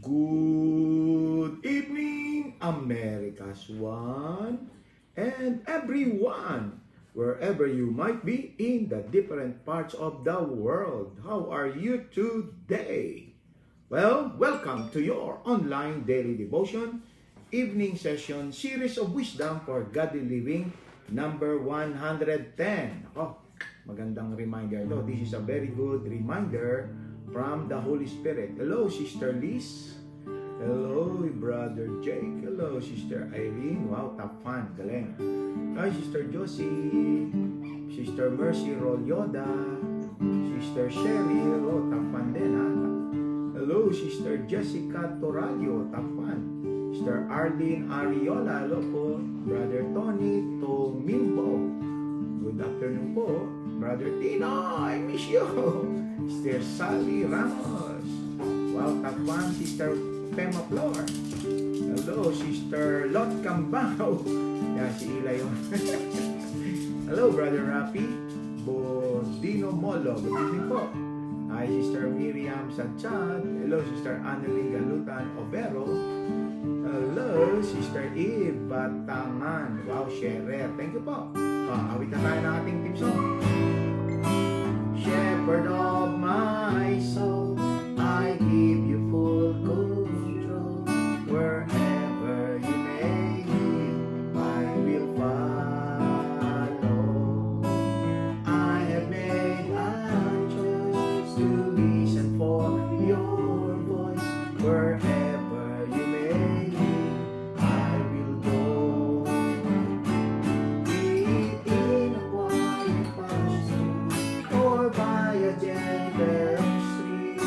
Good evening, America's one and everyone, wherever you might be in the different parts of the world. How are you today? Well, welcome to your online daily devotion, evening session, series of wisdom for godly living, number 110. Magandang reminder to. This is a very good reminder from the Holy Spirit. Hello, Sister Liz. Hello, Brother Jake. Hello, Sister Irene. Wow, top fan. Galing. Hi, Sister Josie. Sister Mercy Rolyoda. Sister Sherry. Hello, top fan din, ha? Hello, Sister Jessica Toralio. Top fan. Sister Arlene Ariola. Hello po. Brother Tony Tomimbo. Good afternoon po. Brother Tino, I miss you. Sister Sally Ramos. Wow, top fan. Sister Pema Flor. Hello, Sister Lot Cambao. Yan, si Ila yun. Hello, Brother Rapi. Bodino Molo. Good evening po. Hi, Sister Miriam Sanchad. Hello, Sister Annalyn Galutan Overo. Hello, Sister Eve Batangan. Wow, sharer. Thank you po. Awit na tayo ng ating team song. Shepherd of my soul, I give you full control. Wherever you may lead, I will follow. I have made a choice to listen for your voice. Wherever you may lead, I will go. Be in a quiet pasture or by a gentle stream.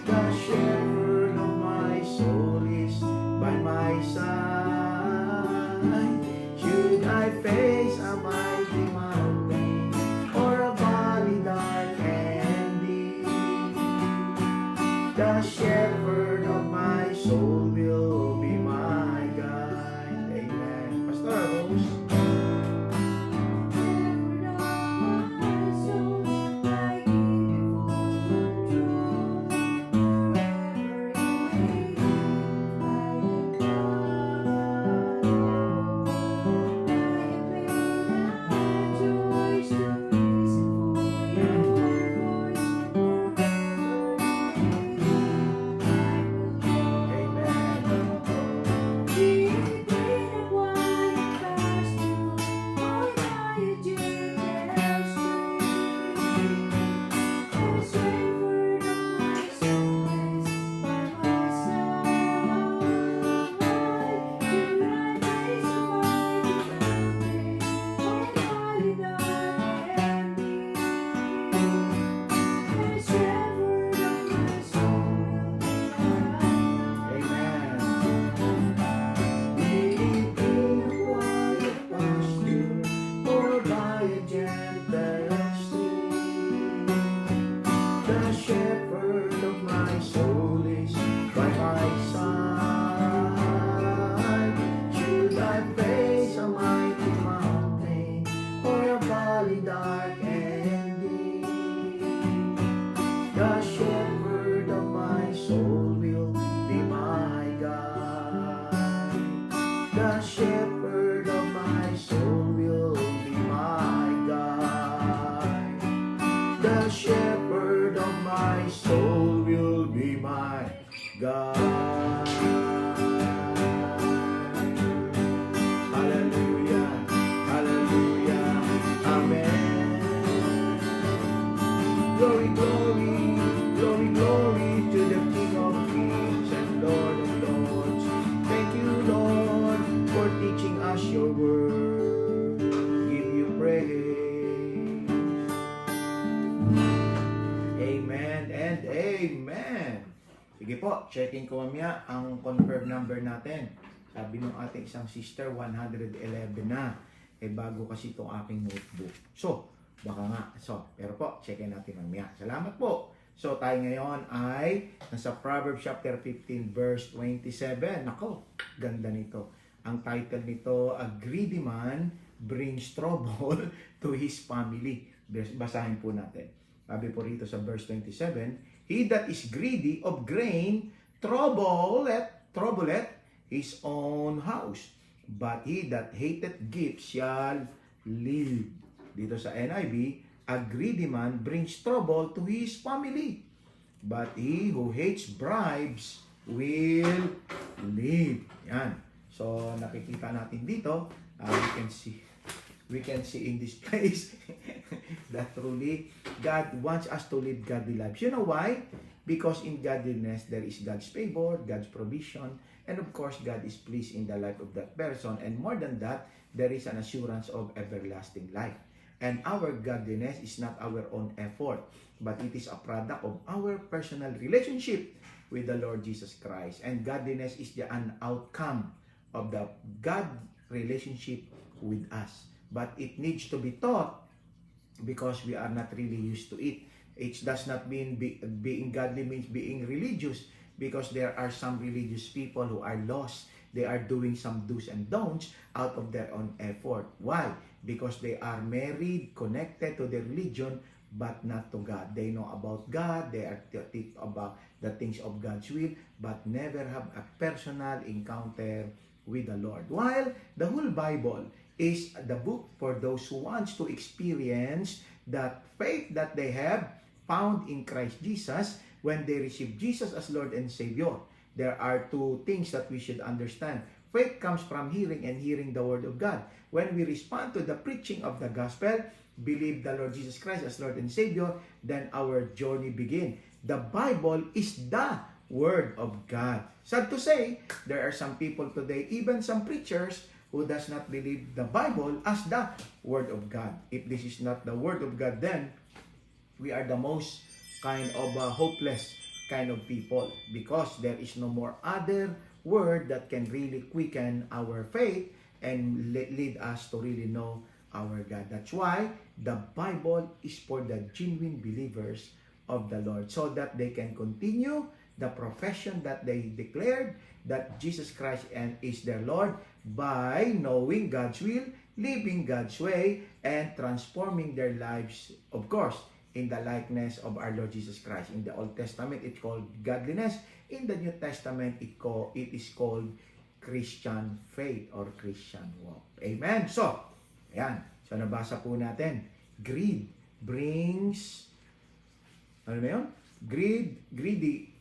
The shepherd of my soul is by my side. Should I face a mighty mountain or a valley dark and deep, the shepherd of my soul will be my guide. Amen. Pastor Rose. Sige po, checking ko mamaya ang confirm number natin. Sabi ng ating isang sister, 111 na. Bago kasi itong aking notebook. So, baka nga. Pero po, checkin natin mamaya. Salamat po. So, tayo ngayon ay nasa Proverbs chapter 15 verse 27. Nako, ganda nito. Ang title nito, A Greedy Man Brings Trouble to His Family. Basahin po natin. Sabi po rito sa verse 27, He that is greedy of grain troubleth his own house. But he that hateth gifts shall live. Dito sa NIV, a greedy man brings trouble to his family. But he who hates bribes will live. Yan. So, nakikita natin dito, we can see in this place that truly God wants us to live godly lives. You know why? Because in godliness, there is God's favor, God's provision, and of course, God is pleased in the life of that person. And more than that, there is an assurance of everlasting life. And our godliness is not our own effort, but it is a product of our personal relationship with the Lord Jesus Christ. And godliness is an outcome of the God relationship with us. But it needs to be taught because we are not really used to it. It does not mean being godly means being religious, because there are some religious people who are lost. They are doing some do's and don'ts out of their own effort. Why? Because they are married, connected to their religion, but not to God. They know about God, they are about the things of God's will, but never have a personal encounter with the Lord. While the whole Bible is the book for those who wants to experience that faith that they have found in Christ Jesus when they receive Jesus as Lord and Savior. There are two things that we should understand. Faith comes from hearing, and hearing the Word of God. When we respond to the preaching of the gospel, believe the Lord Jesus Christ as Lord and Savior, then our journey begins. The Bible is the Word of God. Sad to say, there are some people today, even some preachers, who does not believe the Bible as the Word of God. If this is not the Word of God, then we are the most kind of hopeless kind of people, because there is no more other word that can really quicken our faith and lead us to really know our God. That's why the Bible is for the genuine believers of the Lord, so that they can continue the profession that they declared, that Jesus Christ is their Lord, by knowing God's will, living God's way, and transforming their lives, of course, in the likeness of our Lord Jesus Christ. In the Old Testament, it's called godliness. In the New Testament, it is called Christian faith or Christian walk. Amen? So, ayan. So, nabasa po natin. Greed brings, ano na yun? Greedy,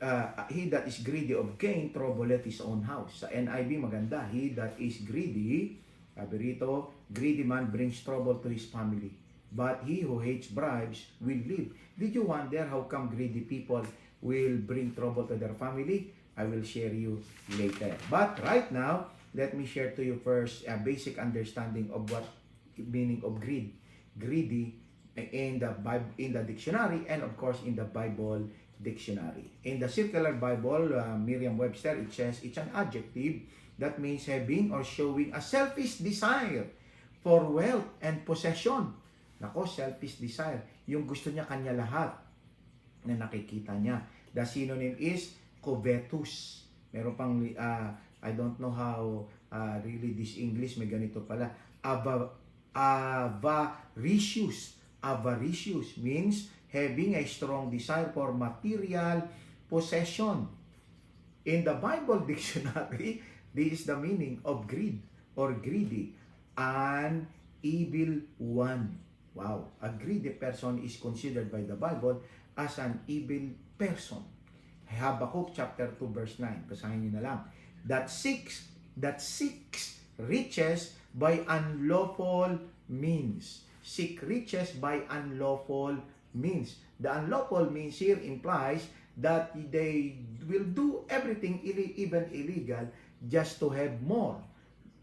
he that is greedy of gain troubleth his own house. Sa NIV, maganda. He that is greedy, sabi rito, greedy man brings trouble to his family. But he who hates bribes will live. Did you wonder how come greedy people will bring trouble to their family? I will share you later. But right now, let me share to you first a basic understanding of what meaning of greed. Greedy in the Bible, in the dictionary, and of course in the Bible dictionary. In the Circular Bible, Merriam-Webster, it says it's an adjective that means having or showing a selfish desire for wealth and possession. Nako, selfish desire. Yung gusto niya kanya lahat na nakikita niya. The synonym is covetous. Meron pang, I don't know how really this English, may ganito pala. Avaricious. Avaricious means having a strong desire for material possession. In the Bible dictionary, this is the meaning of greed or greedy. An evil one. Wow, a greedy person is considered by the Bible as an evil person. Habakkuk chapter 2 verse 9. Basahin niyo na lang. That seeks riches by unlawful means. Seek riches by unlawful means. The unlawful means here implies that they will do everything, even illegal, just to have more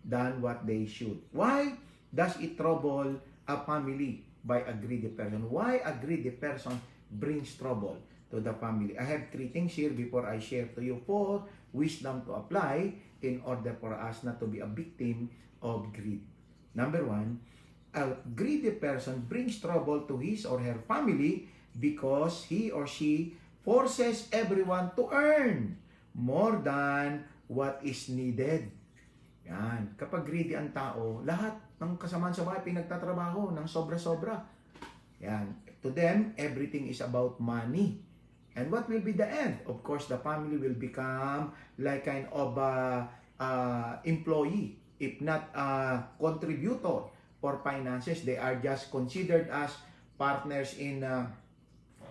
than what they should. Why does it trouble a family by a greedy person? Why a greedy person brings trouble to the family? I have 3 things here before I share to you 4 wisdom to apply in order for us not to be a victim of greed. Number 1, a greedy person brings trouble to his or her family because he or she forces everyone to earn more than what is needed. Yan. Kapag greedy ang tao, lahat ng kasamaan sa bahay pinagtatrabaho ng sobra-sobra. Yan. To them, everything is about money. And what will be the end? Of course, the family will become like kind of employee, if not a contributor for finances. They are just considered as partners in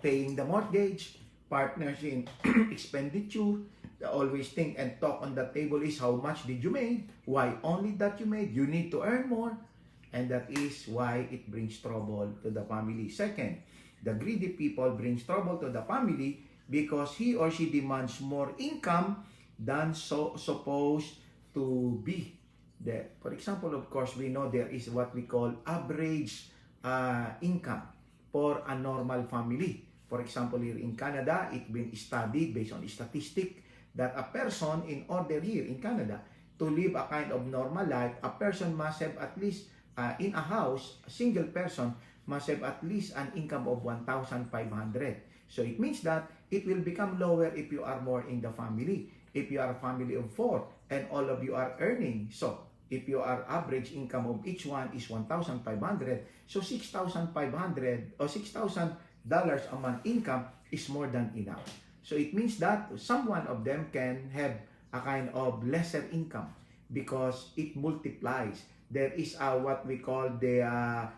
paying the mortgage, partners in expenditure. They always think and talk on the table is how much did you make, why only that you made, you need to earn more. And that is why it brings trouble to the family. Second, the greedy people brings trouble to the family because he or she demands more income than supposed to be. For example, of course, we know there is what we call average income for a normal family. For example, here in Canada, it's been studied based on statistic that a person, in order here in Canada, to live a kind of normal life, a person must have at least, in a house, a single person must have at least an income of 1,500. So it means that it will become lower if you are more in the family. If you are a family of 4 and all of you are earning, so if you are average income of each one is 1,500, so 6,500 or $6,000 a month income is more than enough. So it means that some one of them can have a kind of lesser income because it multiplies. There is what we call the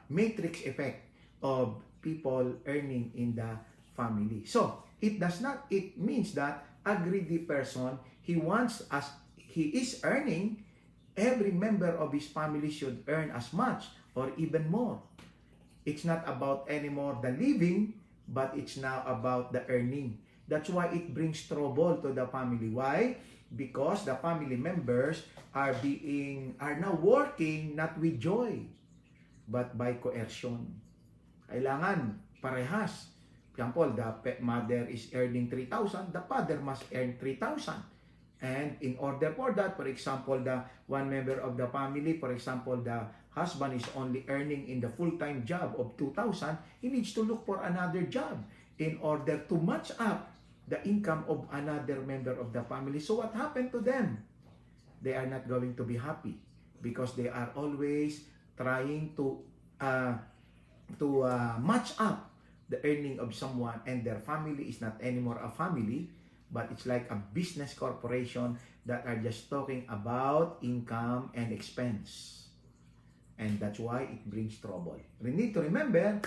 matrix effect of people earning in the family. So it means that a greedy person, he wants, as he is earning, every member of his family should earn as much or even more. It's not about anymore the living, but it's now about the earning. That's why it brings trouble to the family. Why? Because the family members are now working not with joy, but by coercion. Kailangan parehas. For example, the mother is earning 3,000, the father must earn 3,000. And in order for that, for example, the one member of the family, for example, the husband is only earning in the full-time job of 2,000, he needs to look for another job in order to match up the income of another member of the family. So what happened to them? They are not going to be happy because they are always trying to match up the earning of someone, and their family is not anymore a family, but it's like a business corporation that are just talking about income and expense. And that's why it brings trouble. We need to remember,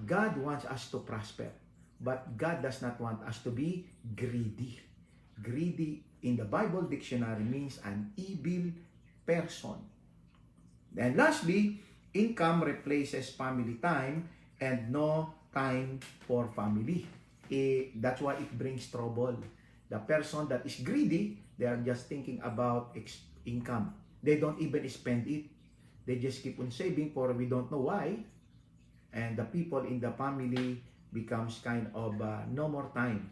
God wants us to prosper, but God does not want us to be greedy. Greedy in the Bible dictionary means an evil person. And lastly, income replaces family time and no time for family. That's why it brings trouble. The person that is greedy, they are just thinking about income. They don't even spend it. They just keep on saving for we don't know why. And the people in the family becomes kind of no more time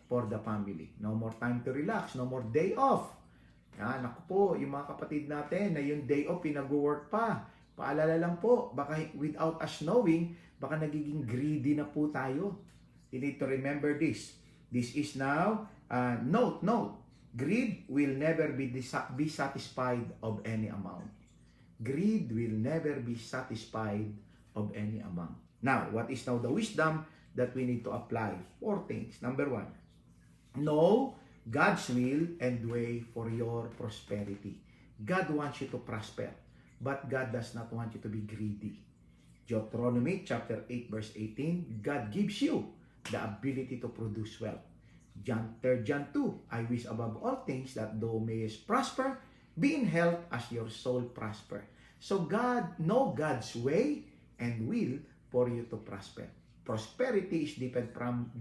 for the family. No more time to relax. No more day off. Yan, ako po, yung mga kapatid natin na yung day off, pinag-work pa. Paalala lang po, baka without us knowing, baka nagiging greedy na po tayo. You need to remember this. This is now, note. Greed will never be satisfied of any amount. Greed will never be satisfied of any amount. Now, what is now the wisdom that we need to apply? 4 things. Number 1, know God's will and way for your prosperity. God wants you to prosper, but God does not want you to be greedy. Deuteronomy chapter 8 verse 18, God gives you the ability to produce wealth. John 2, I wish above all things that thou mayest prosper, be in health as your soul prosper. So know God's way and will for you to prosper. Prosperity is different from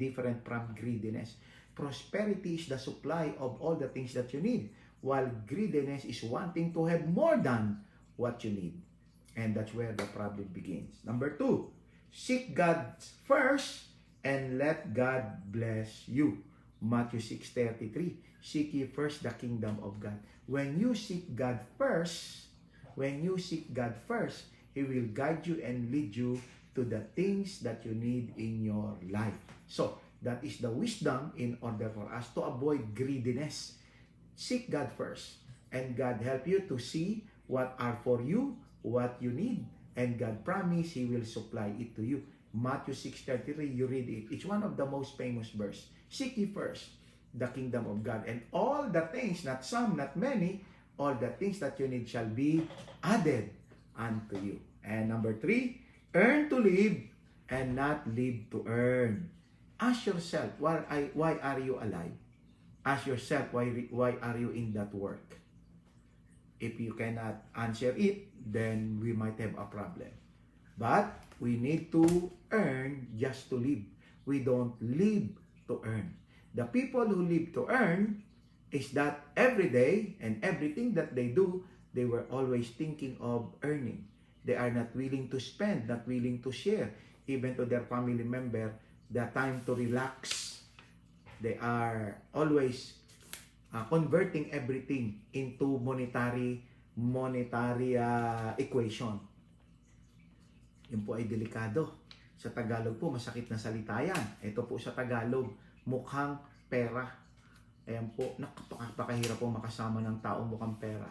greediness. Prosperity is the supply of all the things that you need, while greediness is wanting to have more than what you need. And that's where the problem begins. Number 2, seek God first and let God bless you. Matthew 6:33, seek ye first the kingdom of God. When you seek God first, He will guide you and lead you to the things that you need in your life. So, that is the wisdom in order for us to avoid greediness. Seek God first, and God help you to see what are for you, what you need, and God promise He will supply it to you. Matthew 6:33, you read it. It's one of the most famous verse. Seek ye first the kingdom of God, and all the things, not some, not many, all the things that you need shall be added unto you. And number 3, earn to live and not live to earn. Ask yourself, why are you alive? Ask yourself, why are you in that work? If you cannot answer it, then we might have a problem. But we need to earn just to live. We don't live to earn. The people who live to earn is that every day and everything that they do, they were always thinking of earning. They are not willing to spend, not willing to share, even to their family member, the time to relax. They are always converting everything into monetary equation. Yun po ay delikado. Sa Tagalog po, masakit na salita yan. Ito po sa Tagalog, mukhang pera. Ayan po, napakahirap po makasama ng tao mukhang pera.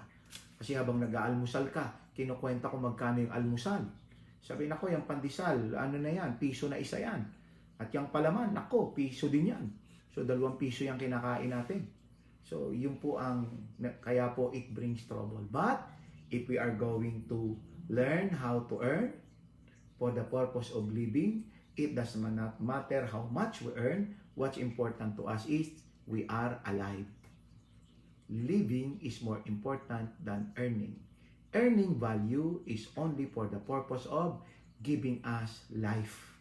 Kasi habang nag-aalmusal ka, kinukwenta ko magkano yung almusal. Sabi na ko, yung pandesal, ano na yan, piso na isa yan. At yung palaman, nako, piso din yan. So, 2 piso yung kinakain natin. So, yun po ang, kaya po it brings trouble. But, if we are going to learn how to earn for the purpose of living, it does not matter how much we earn. What's important to us is we are alive. Living is more important than earning. Earning value is only for the purpose of giving us life.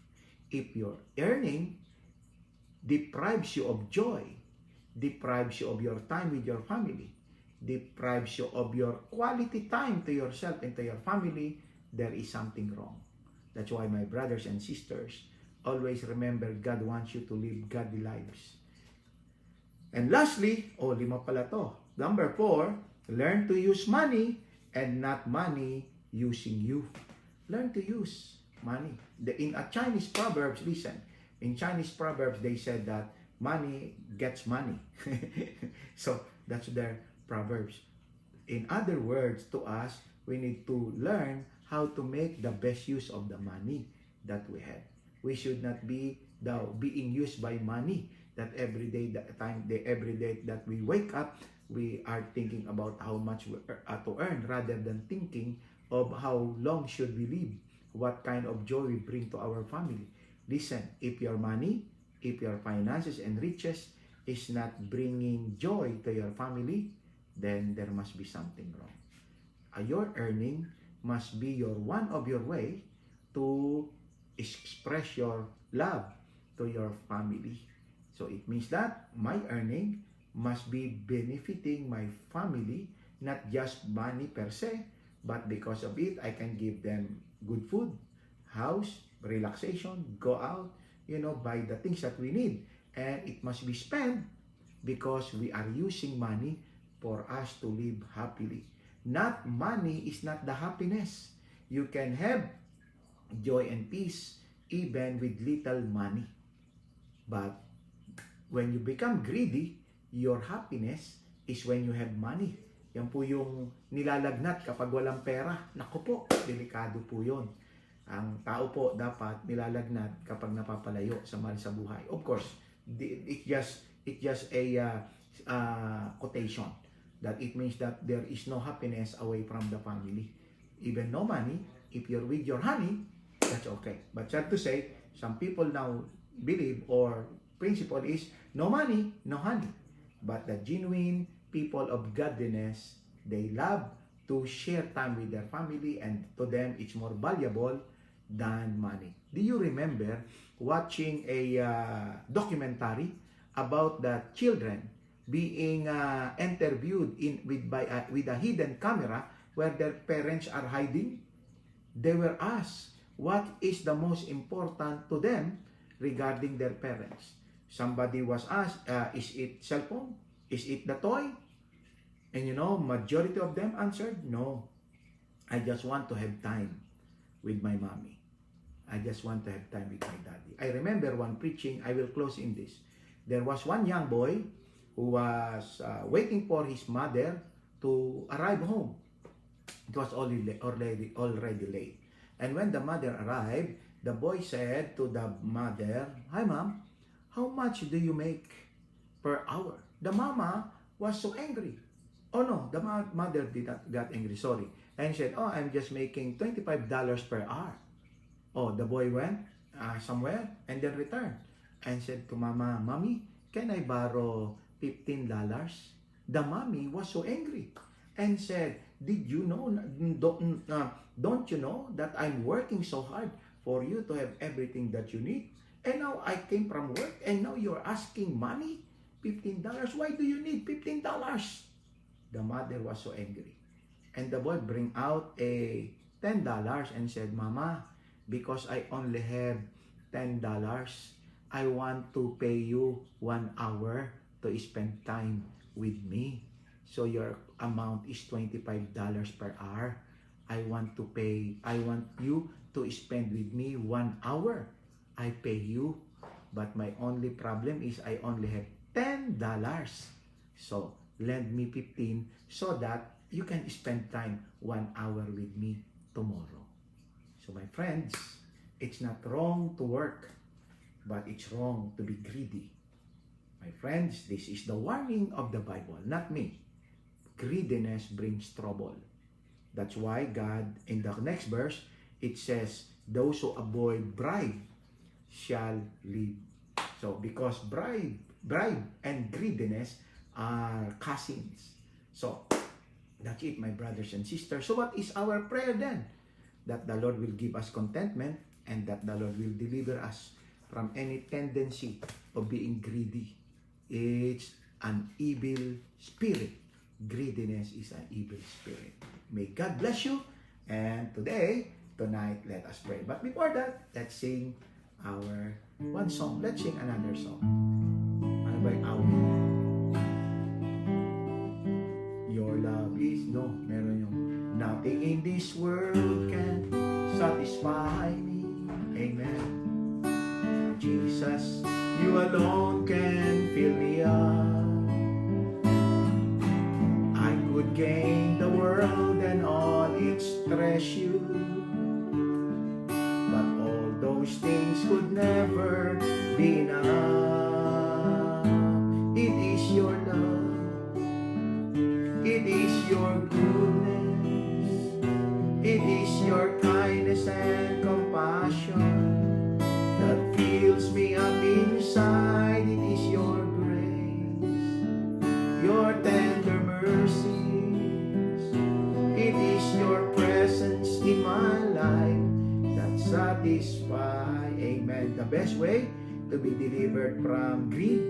If your earning deprives you of joy, deprives you of your time with your family, deprives you of your quality time to yourself and to your family, there is something wrong. That's why, my brothers and sisters, always remember God wants you to live godly lives. And lastly, 5 pala to. Number 4, learn to use money and not money using you. Learn to use money. In a Chinese proverbs, listen, in Chinese proverbs, they said that money gets money. So, that's their proverbs. In other words, to us, we need to learn how to make the best use of the money that we have. We should not be being used by money that every day that we wake up, we are thinking about how much we are to earn rather than thinking of how long should we live, what kind of joy we bring to our family. Listen, if your money, if your finances and riches is not bringing joy to your family, then there must be something wrong. Your earning must be one of your way to express your love to your family. So it means that my earning must be benefiting my family, not just money per se, but because of it, I can give them good food, house, relaxation, go out, buy the things that we need. And it must be spent because we are using money for us to live happily. Not money is not the happiness. You can have joy and peace even with little money. But when you become greedy, your happiness is when you have money. Yan po yung nilalagnat kapag walang pera. Naku po, delikado po yun. Ang tao po dapat nilalagnat kapag napapalayo sa mahal sa buhay. Of course, it's just a quotation that it means that there is no happiness away from the family. Even no money, if you're with your honey, that's okay. But sad to say, some people now believe or principle is no money, no honey. But the genuine people of godliness, they love to share time with their family, and to them it's more valuable than money. Do you remember watching a documentary about the children being interviewed with a hidden camera where their parents are hiding? They were asked what is the most important to them regarding their parents. Somebody was asked, is it cell phone? Is it the toy? And majority of them answered, no. I just want to have time with my mommy. I just want to have time with my daddy. I remember one preaching, I will close in this. There was one young boy who was waiting for his mother to arrive home. It was already late. And when the mother arrived, The boy said to the mother, "Hi mom, how much do you make per hour?" The mama was so angry. Oh no, the mother did not got angry, sorry. And said, "Oh, I'm just making $25 per hour." Oh, the boy went somewhere and then returned and said to mama, "Mommy, can I borrow $15? The mommy was so angry and said, "Did you know, don't you know that I'm working so hard for you to have everything that you need? And now I came from work and now you're asking money? $15? Why do you need $15? The mother was so angry. And the boy bring out a $10 and said, "Mama, because I only have $10, I want to pay you 1 hour to spend time with me. So your amount is $25 per hour. I want you to spend with me 1 hour. I pay you, but my only problem is I only have $10. So lend me 15 so that you can spend time 1 hour with me tomorrow." So my friends, it's not wrong to work, but it's wrong to be greedy. My friends, this is the warning of the Bible, not me. Greediness brings trouble. That's why God, in the next verse, it says, "Those who avoid bribe shall live." So, because bribe and greediness are cousins. So, that's it, my brothers and sisters. So, what is our prayer then? That the Lord will give us contentment and that the Lord will deliver us from any tendency of being greedy. It's an evil spirit. Greediness is an evil spirit. May God bless you. And tonight, let us pray. But before that, let's sing our one song. Let's sing another song. Ano ba yung awit? Your love is, no, meron yung nothing in this world can satisfy me. Amen. Jesus, you alone can fill me up. I could gain the world and all its treasure, but all those things could never be enough. It is your love, it is your goodness, it is your kindness and compassion that fills me up inside. It is your grace, your tender mercies. It is your presence in my life that satisfies. Amen. The best way to be delivered from greed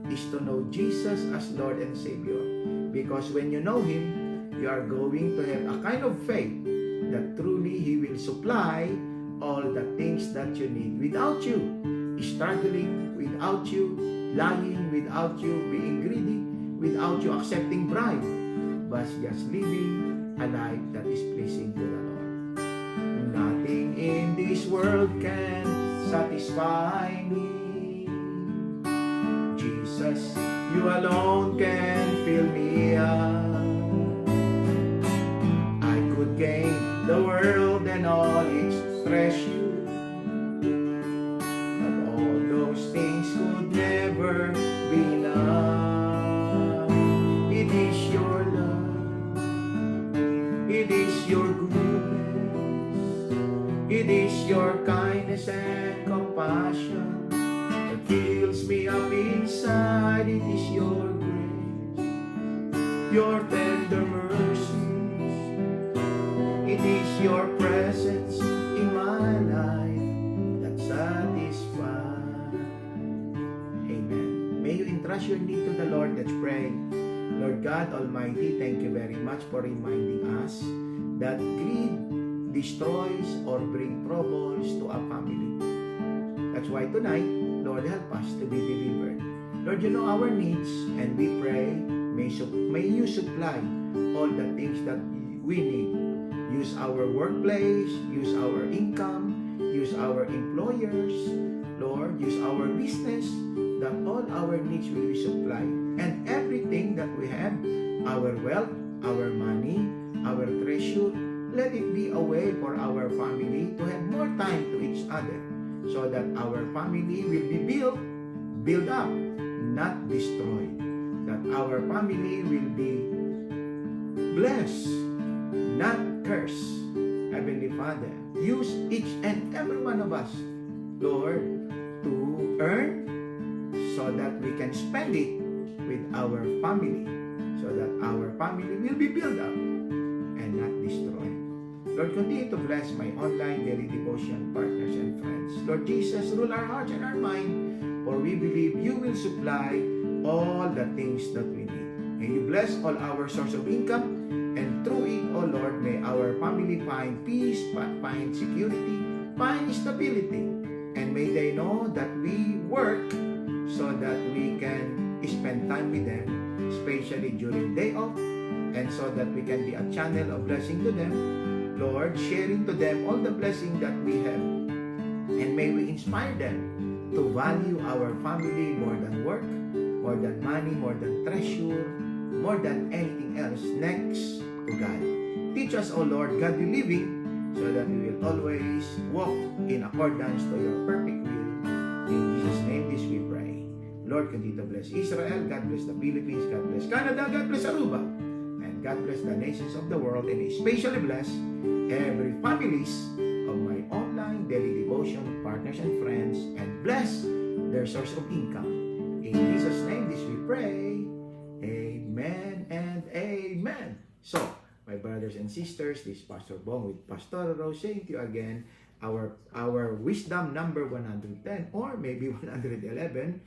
is to know Jesus as Lord and Savior. Because when you know Him, you are going to have a kind of faith that truly He will supply all the things that you need without you struggling, without you lying, without you being greedy, without you accepting bribe, but just living a life that is pleasing to the Lord. Nothing in this world can satisfy me. Jesus, you alone can fill me up. I could gain the world and all its treasure, but all those things could never be enough. It is your love, it is your goodness, it is your kindness and compassion that fills me up inside. It is your grace, your tender mercies. It is your presence in my life that satisfies. Amen. May you entrust your need to the Lord. Let's pray. Lord God Almighty, thank you very much for reminding us that greed destroys or brings troubles to a family. That's why tonight, Lord, help us to be delivered. Lord, you know our needs, and we pray, may you supply all the things that we need. Use our workplace, use our income, use our employers, Lord, use our business, that all our needs will be supplied. And everything that we have, our wealth, our money, our treasure, Let it be a way for our family to have more time to each other so that our family will be built up, not destroyed. That our family will be blessed, not cursed. Heavenly Father, use each and every one of us, Lord, to earn so that we can spend it with our family, so that our family will be built up and not destroyed. Lord, continue to bless my online daily devotion partners and friends. Lord Jesus, rule our hearts and our mind, for we believe you will supply all the things that we need. May you bless all our source of income, and through it, O Lord, may our family find peace, find security, find stability, and may they know that we work so that we can spend time with them, especially during day off, and so that we can be a channel of blessing to them, Lord, sharing to them all the blessing that we have, and may we inspire them to value our family more than work, more than money, more than treasure, more than anything else next to God. Teach us, O Lord, godly living, so that we will always walk in accordance to your perfect will. In Jesus' name this we pray. Lord, continue to bless Israel, God bless the Philippines, God bless Canada, God bless Aruba, and God bless the nations of the world, and especially bless every families of my online daily devotion partners and friends, and bless their source of income. In Jesus' name this we pray. Amen and amen. So, my brothers and sisters, this is Pastor Bong with Pastor Rose saying to you again, our wisdom number 110 or maybe 111,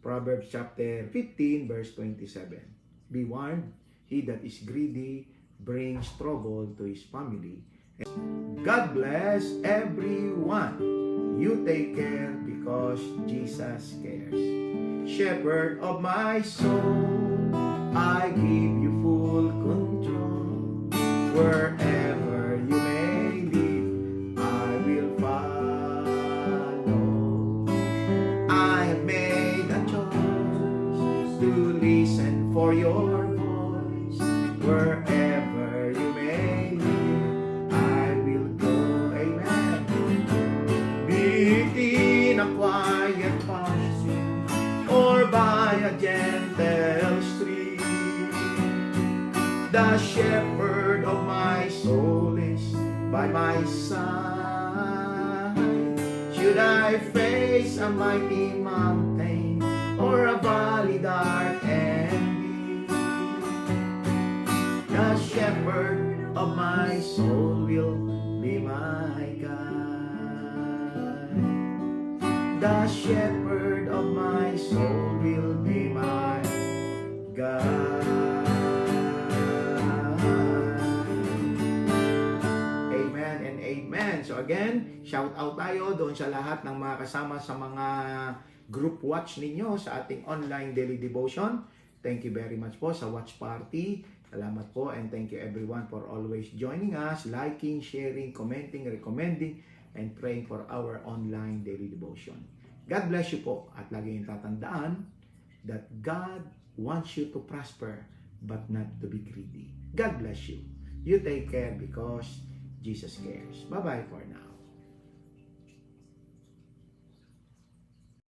Proverbs chapter 15 verse 27. Be warned, he that is greedy brings trouble to his family. God bless everyone. You take care because Jesus cares. Shepherd of my soul, I give you full control. Wherever you may live, I will follow. I have made a choice to listen for your voice. Wherever you may live, I will go. Amen. Be it in a quiet pasture or by a gentle stream, the shepherd of my soul is by my side. Should I face a mighty mountain or a valley dark and deep, the shepherd of my soul will be my guide. The shepherd of my soul will be my guide. Amen and amen. So again, shout out tayo doon sa lahat ng mga kasama sa mga group watch ninyo sa ating online daily devotion. Thank you very much po sa watch party. Salamat po, and thank you everyone for always joining us, liking, sharing, commenting, recommending, and praying for our online daily devotion. God bless you po, at lagi yung tatandaan that God wants you to prosper but not to be greedy. God bless you. You take care because Jesus cares. Bye-bye for now.